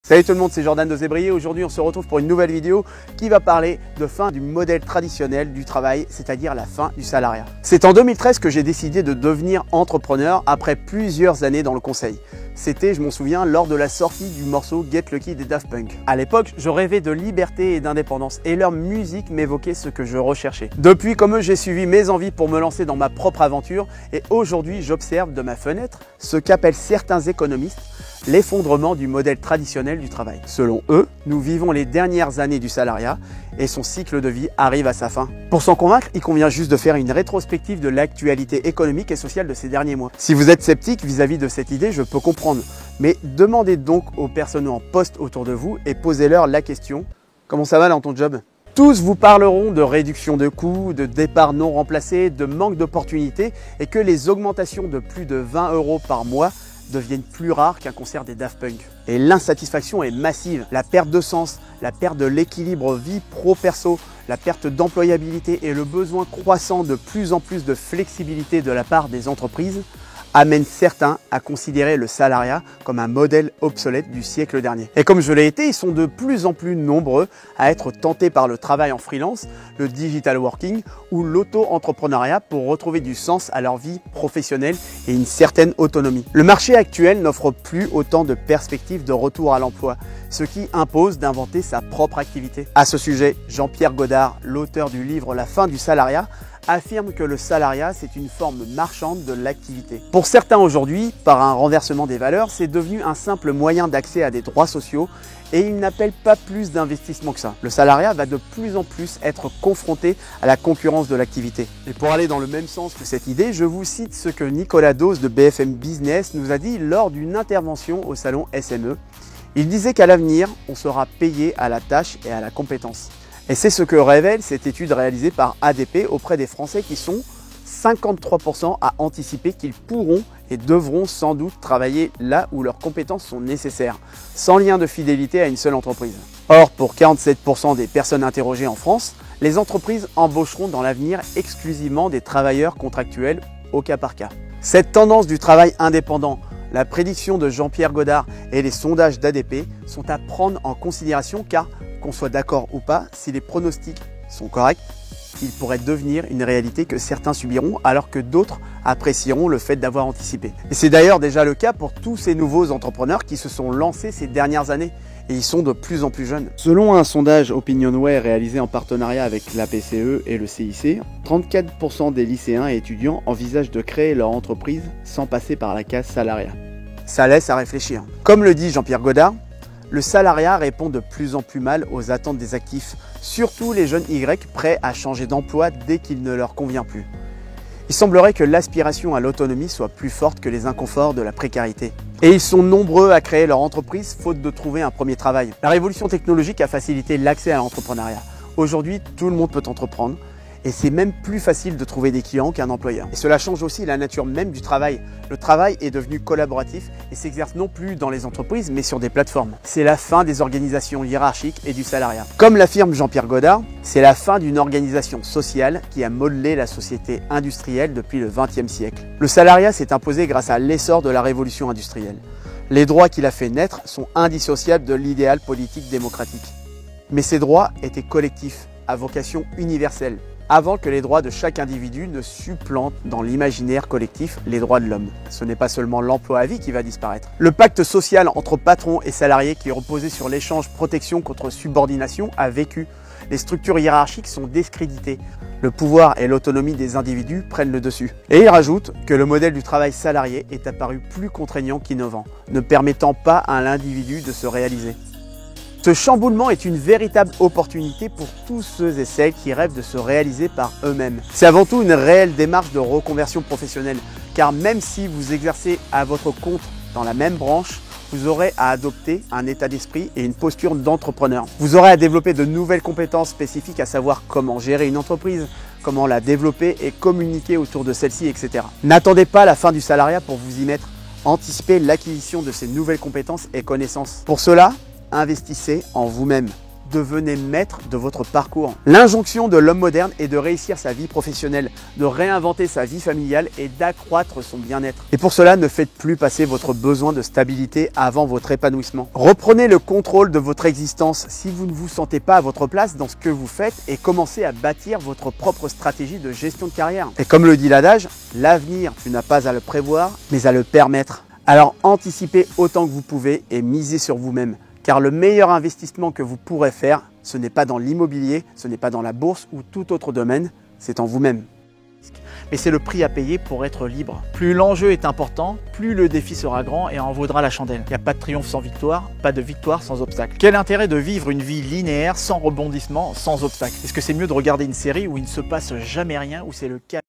Salut tout le monde, c'est Jordan de Zébrier. Aujourd'hui, on se retrouve pour une nouvelle vidéo qui va parler de fin du modèle traditionnel du travail, c'est-à-dire la fin du salariat. C'est en 2013 que j'ai décidé de devenir entrepreneur après plusieurs années dans le conseil. C'était, je m'en souviens, lors de la sortie du morceau Get Lucky des Daft Punk. À l'époque, je rêvais de liberté et d'indépendance et leur musique m'évoquait ce que je recherchais. Depuis, comme eux, j'ai suivi mes envies pour me lancer dans ma propre aventure et aujourd'hui, j'observe de ma fenêtre ce qu'appellent certains économistes l'effondrement du modèle traditionnel du travail. Selon eux, nous vivons les dernières années du salariat et son cycle de vie arrive à sa fin. Pour s'en convaincre, il convient juste de faire une rétrospective de l'actualité économique et sociale de ces derniers mois. Si vous êtes sceptique vis-à-vis de cette idée, je peux comprendre, mais demandez donc aux personnes en poste autour de vous et posez-leur la question « Comment ça va dans ton job ?» Tous vous parleront de réduction de coûts, de départ non remplacés, de manque d'opportunités et que les augmentations de plus de 20 € par mois deviennent plus rares qu'un concert des Daft Punk. Et l'insatisfaction est massive. La perte de sens, la perte de l'équilibre vie pro-perso, la perte d'employabilité et le besoin croissant de plus en plus de flexibilité de la part des entreprises amènent certains à considérer le salariat comme un modèle obsolète du siècle dernier. Et comme je l'ai été, ils sont de plus en plus nombreux à être tentés par le travail en freelance, le digital working ou l'auto-entrepreneuriat pour retrouver du sens à leur vie professionnelle et une certaine autonomie. Le marché actuel n'offre plus autant de perspectives de retour à l'emploi, ce qui impose d'inventer sa propre activité. À ce sujet, Jean-Pierre Godard, l'auteur du livre La fin du salariat, affirme que le salariat, c'est une forme marchande de l'activité. Pour certains aujourd'hui, par un renversement des valeurs, c'est devenu un simple moyen d'accès à des droits sociaux et ils n'appellent pas plus d'investissement que ça. Le salariat va de plus en plus être confronté à la concurrence de l'activité. Et pour aller dans le même sens que cette idée, je vous cite ce que Nicolas Dose de BFM Business nous a dit lors d'une intervention au salon SME. Il disait qu'à l'avenir, on sera payé à la tâche et à la compétence. Et c'est ce que révèle cette étude réalisée par ADP auprès des Français qui sont 53% à anticiper qu'ils pourront et devront sans doute travailler là où leurs compétences sont nécessaires, sans lien de fidélité à une seule entreprise. Or, pour 47% des personnes interrogées en France, les entreprises embaucheront dans l'avenir exclusivement des travailleurs contractuels au cas par cas. Cette tendance du travail indépendant, la prédiction de Jean-Pierre Godard et les sondages d'ADP sont à prendre en considération car, qu'on soit d'accord ou pas, si les pronostics sont corrects, il pourrait devenir une réalité que certains subiront alors que d'autres apprécieront le fait d'avoir anticipé. Et c'est d'ailleurs déjà le cas pour tous ces nouveaux entrepreneurs qui se sont lancés ces dernières années et ils sont de plus en plus jeunes. Selon un sondage OpinionWay réalisé en partenariat avec la PCE et le CIC, 34% des lycéens et étudiants envisagent de créer leur entreprise sans passer par la case salariat. Ça laisse à réfléchir. Comme le dit Jean-Pierre Godard, le salariat répond de plus en plus mal aux attentes des actifs, surtout les jeunes Y prêts à changer d'emploi dès qu'il ne leur convient plus. Il semblerait que l'aspiration à l'autonomie soit plus forte que les inconforts de la précarité. Et ils sont nombreux à créer leur entreprise faute de trouver un premier travail. La révolution technologique a facilité l'accès à l'entrepreneuriat. Aujourd'hui, tout le monde peut entreprendre. Et c'est même plus facile de trouver des clients qu'un employeur. Et cela change aussi la nature même du travail. Le travail est devenu collaboratif et s'exerce non plus dans les entreprises, mais sur des plateformes. C'est la fin des organisations hiérarchiques et du salariat. Comme l'affirme Jean-Pierre Godard, c'est la fin d'une organisation sociale qui a modelé la société industrielle depuis le XXe siècle. Le salariat s'est imposé grâce à l'essor de la révolution industrielle. Les droits qu'il a fait naître sont indissociables de l'idéal politique démocratique. Mais ces droits étaient collectifs, à vocation universelle, avant que les droits de chaque individu ne supplantent dans l'imaginaire collectif les droits de l'homme. Ce n'est pas seulement l'emploi à vie qui va disparaître. Le pacte social entre patrons et salariés qui reposait sur l'échange protection contre subordination a vécu. Les structures hiérarchiques sont discréditées. Le pouvoir et l'autonomie des individus prennent le dessus. Et il rajoute que le modèle du travail salarié est apparu plus contraignant qu'innovant, ne permettant pas à l'individu de se réaliser. Ce chamboulement est une véritable opportunité pour tous ceux et celles qui rêvent de se réaliser par eux-mêmes. C'est avant tout une réelle démarche de reconversion professionnelle, car même si vous exercez à votre compte dans la même branche, vous aurez à adopter un état d'esprit et une posture d'entrepreneur. Vous aurez à développer de nouvelles compétences spécifiques, à savoir comment gérer une entreprise, comment la développer et communiquer autour de celle-ci, etc. N'attendez pas la fin du salariat pour vous y mettre. Anticipez l'acquisition de ces nouvelles compétences et connaissances. Pour cela, investissez en vous-même. devenez maître de votre parcours. L'injonction de l'homme moderne est de réussir sa vie professionnelle, de réinventer sa vie familiale et d'accroître son bien-être. Et pour cela, ne faites plus passer votre besoin de stabilité avant votre épanouissement. Reprenez le contrôle de votre existence si vous ne vous sentez pas à votre place dans ce que vous faites et commencez à bâtir votre propre stratégie de gestion de carrière. Et comme le dit l'adage, l'avenir, tu n'as pas à le prévoir, mais à le permettre. Alors anticipez autant que vous pouvez et misez sur vous-même. Car le meilleur investissement que vous pourrez faire, ce n'est pas dans l'immobilier, ce n'est pas dans la bourse ou tout autre domaine, c'est en vous-même. Mais c'est le prix à payer pour être libre. Plus l'enjeu est important, plus le défi sera grand et en vaudra la chandelle. Il n'y a pas de triomphe sans victoire, pas de victoire sans obstacle. Quel intérêt de vivre une vie linéaire, sans rebondissement, sans obstacle? Est-ce que c'est mieux de regarder une série où il ne se passe jamais rien, où c'est le cas